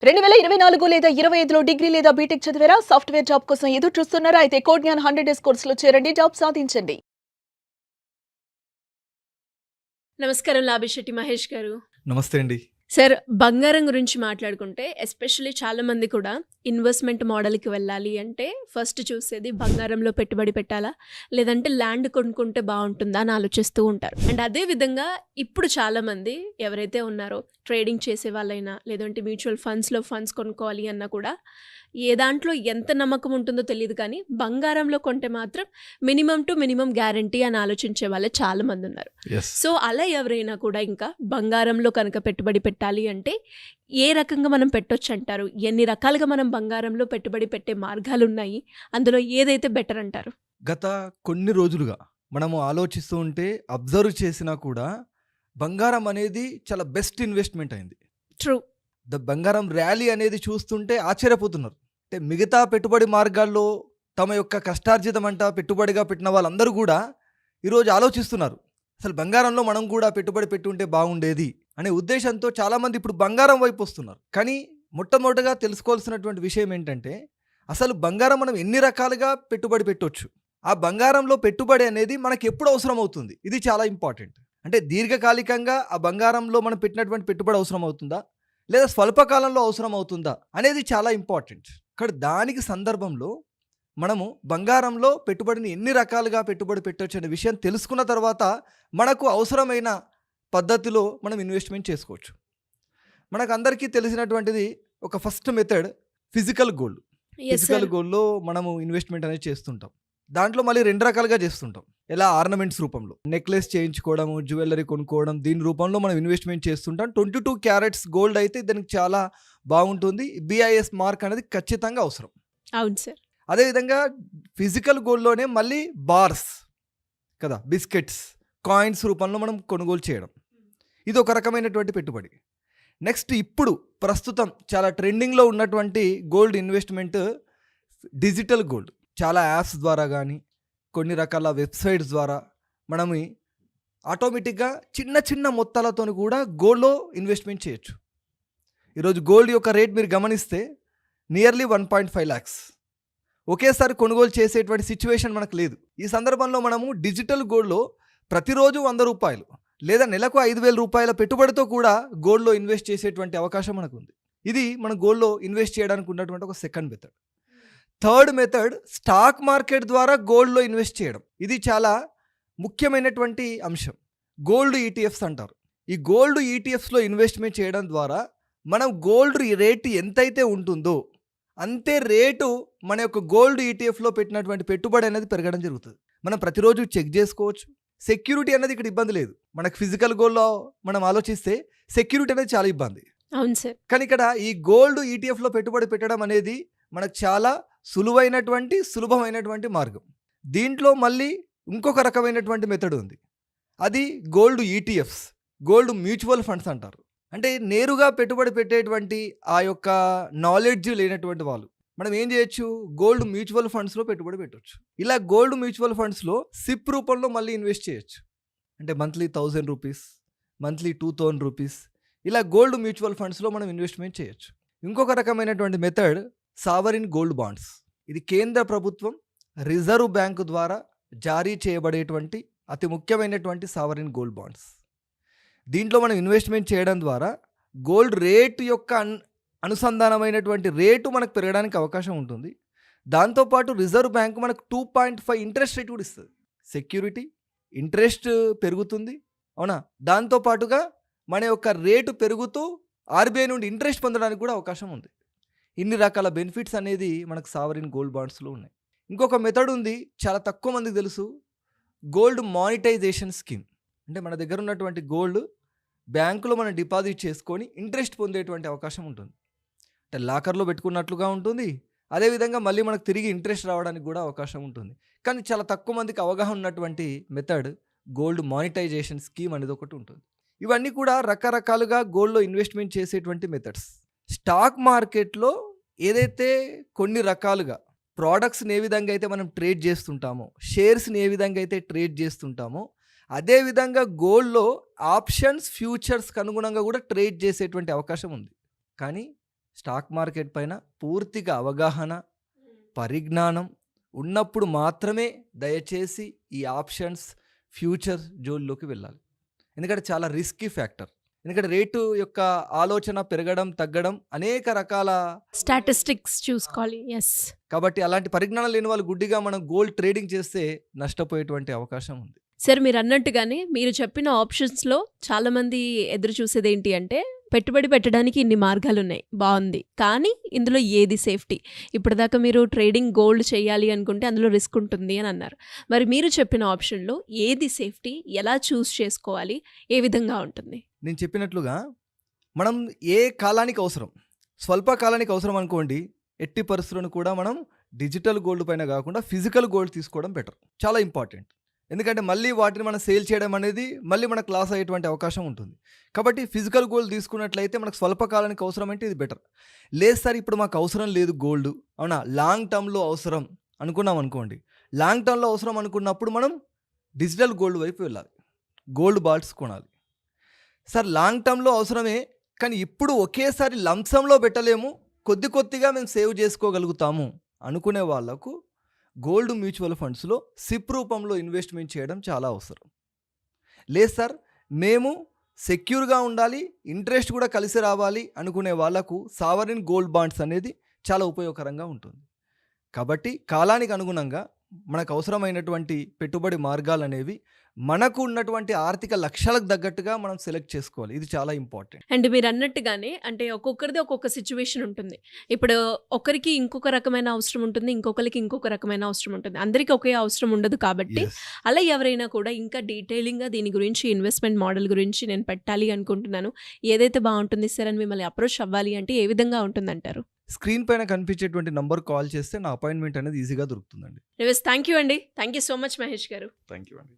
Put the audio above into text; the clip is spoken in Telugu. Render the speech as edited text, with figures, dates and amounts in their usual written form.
2024 లేదా 25లో డిగ్రీ లేదా బీటెక్ చదివారా? సాఫ్ట్‌వేర్ జాబ్ కోసం ఎదురు చూస్తున్నారా? అయితే కోడ్ జ్ఞాన్ 100 డేస్ కోర్సులో చేరండి. జాబ్ సాధించండి. నమస్కారం లాభిశెట్టి మహేష్ గారు. నమస్తే అండి. సార్, బంగారం గురించి మాట్లాడుకుంటే ఎస్పెషల్లీ చాలామంది కూడా ఇన్వెస్ట్‌మెంట్ మోడల్‌కి వెళ్ళాలి అంటే ఫస్ట్ చూసేది బంగారంలో పెట్టుబడి పెట్టాలా? లేదంటే ల్యాండ్ కొనుక్కుంటే బావుంటుందా అని ఆలోచిస్తూ ఉంటారు. అండ్ అదే విధంగా ఇప్పుడు చాలామంది ఎవరైతే ఉన్నారో ట్రేడింగ్ చేసే వాళ్ళైనా లేదంటే మ్యూచువల్ ఫండ్స్‌లో ఫండ్స్ కొనుక్కోవాలి అన్నా కూడా ఏ దాంట్లో ఎంత నమ్మకం ఉంటుందో తెలీదు కానీ బంగారంలో కొంటే మాత్రం మినిమమ్ టు మినిమమ్ గ్యారంటీ అని ఆలోచించే వాళ్ళే చాలామంది ఉన్నారు. యెస్. సో అలా ఎవరైనా కూడా ఇంకా బంగారంలో కనుక పెట్టుబడి పెట్టాలి అంటే ఏ రకంగా మనం పెట్టొచ్చు అంటారు? ఎన్ని రకాలుగా మనం బంగారంలో పెట్టుబడి పెట్టే మార్గాలు ఉన్నాయి? అందులో ఏదైతే బెటర్ అంటారు? గత కొన్ని రోజులుగా మనము ఆలోచిస్తూ ఉంటే అబ్జర్వ్ చేసినా కూడా బంగారం అనేది చాలా బెస్ట్ ఇన్వెస్ట్‌మెంట్ అయింది. ట్రూ. బంగారం ర్యాలీ అనేది చూస్తుంటే ఆశ్చర్యపోతున్నారు. అంటే మిగతా పెట్టుబడి మార్గాల్లో తమ యొక్క కష్టార్జితం అంట పెట్టుబడిగా పెట్టిన వాళ్ళందరూ కూడా ఈరోజు ఆలోచిస్తున్నారు. అసలు బంగారంలో మనం కూడా పెట్టుబడి పెట్టుంటే బాగుండేది అనే ఉద్దేశంతో చాలామంది ఇప్పుడు బంగారం వైపు వస్తున్నారు. కానీ మొట్టమొదటిగా తెలుసుకోవాల్సినటువంటి విషయం ఏంటంటే అసలు బంగారం మనం ఎన్ని రకాలుగా పెట్టుబడి పెట్టొచ్చు, ఆ బంగారంలో పెట్టుబడి అనేది మనకి ఎప్పుడు అవసరం అవుతుంది, ఇది చాలా ఇంపార్టెంట్. అంటే దీర్ఘకాలికంగా ఆ బంగారంలో మనం పెట్టినటువంటి పెట్టుబడి అవసరం అవుతుందా లేదా స్వల్పకాలంలో అవసరం అవుతుందా అనేది చాలా ఇంపార్టెంట్. ఇక్కడ దానికి సందర్భంలో మనము బంగారంలో పెట్టుబడిని ఎన్ని రకాలుగా పెట్టుబడి పెట్టవచ్చు అనే విషయం తెలుసుకున్న తర్వాత మనకు అవసరమైన పద్ధతిలో మనం ఇన్వెస్ట్మెంట్ చేసుకోవచ్చు. మనకు అందరికీ తెలిసినటువంటిది ఒక first method physical gold. Yes physical sir. గోల్డ్లో మనము ఇన్వెస్ట్మెంట్ అనేది చేస్తుంటాం. దాంట్లో మళ్ళీ రెండు రకాలుగా చేస్తుంటాం. ఎలా ఆర్నమెంట్స్ రూపంలో నెక్లెస్ చేయించుకోవడము, జ్యువెలరీ కొనుక్కోవడం, దీని రూపంలో మనం ఇన్వెస్ట్మెంట్ చేస్తుంటాం. 22 క్యారెట్స్ గోల్డ్ అయితే దానికి చాలా బాగుంటుంది. BIS మార్క్ అనేది ఖచ్చితంగా అవసరం. అవును సార్. అదేవిధంగా ఫిజికల్ గోల్డ్లోనే మళ్ళీ బార్స్ కదా, బిస్కెట్స్, కాయిన్స్ రూపంలో మనం కొనుగోలు చేయడం, ఇది ఒక రకమైనటువంటి పెట్టుబడి. నెక్స్ట్ ఇప్పుడు ప్రస్తుతం చాలా ట్రెండింగ్లో ఉన్నటువంటి గోల్డ్ ఇన్వెస్ట్మెంట్ డిజిటల్ గోల్డ్. చాలా యాప్స్ ద్వారా కానీ కొన్ని రకాల వెబ్సైట్స్ ద్వారా మనం ఆటోమేటిక్గా చిన్న చిన్న మొత్తాలతో కూడా గోల్డ్లో ఇన్వెస్ట్మెంట్ చేయొచ్చు. ఈరోజు గోల్డ్ యొక్క రేట్ మీరు గమనిస్తే నియర్లీ 1.5 lakhs. ఒకేసారి కొనుగోలు చేసేటువంటి సిచ్యువేషన్ మనకు లేదు. ఈ సందర్భంలో మనము డిజిటల్ గోల్డ్లో ప్రతిరోజు 100 రూపాయలు లేదా నెలకు 5,000 రూపాయల పెట్టుబడితో కూడా గోల్డ్లో ఇన్వెస్ట్ చేసేటువంటి అవకాశం మనకు ఉంది. ఇది మన గోల్డ్లో ఇన్వెస్ట్ చేయడానికి ఉన్నటువంటి ఒక second method. Third method stock market ద్వారా గోల్డ్లో ఇన్వెస్ట్ చేయడం. ఇది చాలా ముఖ్యమైనటువంటి అంశం. గోల్డ్ ETFs అంటారు. ఈ గోల్డ్ ETFస్లో ఇన్వెస్ట్మెంట్ చేయడం ద్వారా మనం గోల్డ్ రేటు ఎంతైతే ఉంటుందో అంతే రేటు మన యొక్క గోల్డ్ ETFలో పెట్టినటువంటి పెట్టుబడి అనేది పెరగడం జరుగుతుంది. మనం ప్రతిరోజు చెక్ చేసుకోవచ్చు. సెక్యూరిటీ అనేది ఇక్కడ ఇబ్బంది లేదు. మనకు ఫిజికల్ గోల్డ్లో మనం ఆలోచిస్తే సెక్యూరిటీ అనేది చాలా ఇబ్బంది. అవును సార్. కానీ ఇక్కడ ఈ గోల్డ్ ETFలో పెట్టుబడి పెట్టడం అనేది మనకు చాలా సులభమైనటువంటి మార్గం. దీంట్లో మళ్ళీ ఇంకొక రకమైనటువంటి మెథడ్ ఉంది. అది gold ETFs, gold mutual funds అంటారు. అంటే నేరుగా పెట్టుబడి పెట్టేటువంటి ఆ యొక్క నాలెడ్జ్ లేనటువంటి వాళ్ళు మనం ఏం చేయొచ్చు, గోల్డ్ మ్యూచువల్ ఫండ్స్లో పెట్టుబడి పెట్టవచ్చు. ఇలా గోల్డ్ మ్యూచువల్ ఫండ్స్లో సిప్ రూపంలో మళ్ళీ ఇన్వెస్ట్ చేయొచ్చు. అంటే మంత్లీ 1000 రూపీస్, మంత్లీ 2000 రూపీస్, ఇలా గోల్డ్ మ్యూచువల్ ఫండ్స్లో మనం ఇన్వెస్ట్మెంట్ చేయొచ్చు. ఇంకొక రకమైనటువంటి మెథడ్ సావరిన్ గోల్డ్ బాండ్స్. ఇది కేంద్ర ప్రభుత్వం రిజర్వ్ బ్యాంకు ద్వారా జారీ చేయబడేటువంటి అతి ముఖ్యమైనటువంటి సావరిన్ గోల్డ్ బాండ్స్. దీంట్లో మనం ఇన్వెస్ట్మెంట్ చేయడం ద్వారా గోల్డ్ రేటు యొక్క అనుసంధానమైనటువంటి రేటు మనకు పెరగడానికి అవకాశం ఉంటుంది. దాంతోపాటు రిజర్వ్ బ్యాంకు మనకు 2.5 ఇంట్రెస్ట్ రేట్ కూడా ఇస్తుంది. సెక్యూరిటీ, ఇంట్రెస్ట్ పెరుగుతుంది, అవునా? దాంతోపాటుగా మన యొక్క రేటు పెరుగుతూ RBI నుండి ఇంట్రెస్ట్ పొందడానికి కూడా అవకాశం ఉంది. ఇన్ని రకాల బెనిఫిట్స్ అనేది మనకు సావరిన్ గోల్డ్ బాండ్స్లో ఉన్నాయి. ఇంకొక మెథడ్ ఉంది, చాలా తక్కువ మందికి తెలుసు, గోల్డ్ మానిటైజేషన్ స్కీమ్. అంటే మన దగ్గర ఉన్నటువంటి గోల్డ్ బ్యాంకులో మనం డిపాజిట్ చేసుకొని ఇంట్రెస్ట్ పొందేటువంటి అవకాశం ఉంటుంది. అంటే లాకర్లో పెట్టుకున్నట్లుగా ఉంటుంది. అదేవిధంగా మళ్ళీ మనకు తిరిగి ఇంట్రెస్ట్ రావడానికి కూడా అవకాశం ఉంటుంది. కానీ చాలా తక్కువ మందికి అవగాహన ఉన్నటువంటి మెథడ్ గోల్డ్ మానిటైజేషన్ స్కీమ్ అనేది ఒకటి ఉంటుంది. ఇవన్నీ కూడా రకరకాలుగా గోల్డ్లో ఇన్వెస్ట్మెంట్ చేసేటువంటి మెథడ్స్. స్టాక్ మార్కెట్లో ఏదైతే కొన్ని రకాలుగా ప్రోడక్ట్స్ని ఏ విధంగా అయితే మనం ట్రేడ్ చేస్తుంటామో, షేర్స్ని ఏ విధంగా అయితే ట్రేడ్ చేస్తుంటామో, అదేవిధంగా గోల్డ్లో ఆప్షన్స్, ఫ్యూచర్స్కి అనుగుణంగా కూడా ట్రేడ్ చేసేటువంటి అవకాశం ఉంది. కానీ స్టాక్ మార్కెట్ పైన పూర్తిగా అవగాహన, పరిజ్ఞానం ఉన్నప్పుడు మాత్రమే దయచేసి ఈ ఆప్షన్స్, ఫ్యూచర్ జోన్లోకి వెళ్ళాలి. ఎందుకంటే చాలా రిస్కీ ఫ్యాక్టర్. ఎందుకంటే రేటు యొక్క ఆలోచన పెరగడం, తగ్గడం అనేక రకాల స్టాటిస్టిక్స్ చూసుకోవాలి. ఎస్. కాబట్టి అలాంటి పరిజ్ఞానం లేని వాళ్ళు గుడ్డిగా మనం గోల్డ్ ట్రేడింగ్ చేస్తే నష్టపోయేటువంటి అవకాశం ఉంది. సార్ మీరు అన్నట్టుగానే మీరు చెప్పిన ఆప్షన్స్లో చాలామంది ఎదురు చూసేది ఏంటి అంటే పెట్టుబడి పెట్టడానికి ఇన్ని మార్గాలు ఉన్నాయి, బాగుంది, కానీ ఇందులో ఏది సేఫ్టీ? ఇప్పటిదాకా మీరు ట్రేడింగ్ గోల్డ్ చేయాలి అనుకుంటే అందులో రిస్క్ ఉంటుంది అని అన్నారు. మరి మీరు చెప్పిన ఆప్షన్లో ఏది సేఫ్టీ, ఎలా చూస్ చేసుకోవాలి, ఏ విధంగా ఉంటుంది? నేను చెప్పినట్లుగా మనం ఏ కాలానికి అవసరం, స్వల్ప కాలానికి అవసరం అనుకోండి, ఎట్టి పరిస్థితులను కూడా మనం డిజిటల్ గోల్డ్ పైన కాకుండా ఫిజికల్ గోల్డ్ తీసుకోవడం బెటర్. చాలా ఇంపార్టెంట్. ఎందుకంటే మళ్ళీ వాటిని మనం సేల్ చేయడం అనేది మళ్ళీ మనకు లాస్ అయ్యేటువంటి అవకాశం ఉంటుంది. కాబట్టి ఫిజికల్ గోల్డ్ తీసుకున్నట్లయితే మనకు స్వల్పకాలానికి అవసరం అంటే ఇది బెటర్. లేదు సార్ ఇప్పుడు మాకు అవసరం లేదు గోల్డ్, అవునా, లాంగ్ టర్మ్లో అవసరం అనుకున్నాం అనుకోండి. లాంగ్ టర్మ్లో అవసరం అనుకున్నప్పుడు మనం డిజిటల్ గోల్డ్ వైపు వెళ్ళాలి, గోల్డ్ బాల్స్ కొనాలి. సార్ లాంగ్ టర్మ్లో అవసరమే, కానీ ఇప్పుడు ఒకేసారి లంసంలో పెట్టలేము, కొద్ది కొద్దిగా మేము సేవ్ చేసుకోగలుగుతాము అనుకునే వాళ్ళకు గోల్డ్ మ్యూచువల్ ఫండ్స్లో సిప్ రూపంలో ఇన్వెస్ట్మెంట్ చేయడం చాలా అవసరం. లేదు సార్ మేము సెక్యూర్గా ఉండాలి, ఇంట్రెస్ట్ కూడా కలిసి రావాలి అనుకునే వాళ్ళకు సావరిన్ గోల్డ్ బాండ్స్ అనేది చాలా ఉపయోగకరంగా ఉంటుంది. కాబట్టి కాలానికి అనుగుణంగా మనకు అవసరమైనటువంటి పెట్టుబడి మార్గాలు అనేవి మనకు ఉన్నటువంటి ఆర్థిక లక్ష్యాలకు తగ్గట్టుగా మనం సెలెక్ట్ చేసుకోవాలి. ఇది చాలా ఇంపార్టెంట్. అండ్ మీరు అన్నట్టుగానే అంటే ఒక్కొక్కరిది ఒక్కొక్క సిచ్యువేషన్ ఉంటుంది. ఇప్పుడు ఒకరికి ఇంకొక రకమైన అవసరం ఉంటుంది, ఇంకొకరికి ఇంకొక రకమైన అవసరం ఉంటుంది. అందరికీ ఒకే అవసరం ఉండదు. కాబట్టి అలా ఎవరైనా కూడా ఇంకా డీటెయిలింగ్గా దీని గురించి, ఇన్వెస్ట్మెంట్ మోడల్ గురించి నేను పెట్టాలి అనుకుంటున్నాను, ఏదైతే బాగుంటుంది సార్ అని మిమ్మల్ని అప్రోచ్ అవ్వాలి అంటే ఏ విధంగా ఉంటుందంటారు? స్క్రీన్ పైన కనిపించేటువంటి నంబర్ కాల్ చేస్తే నా అపాయింట్మెంట్ అనేది ఈజీగా దొరుకుతుందండి. థ్యాంక్ యూ అండి. Thank you so much Mahesh గారు. థ్యాంక్ యూ అండి.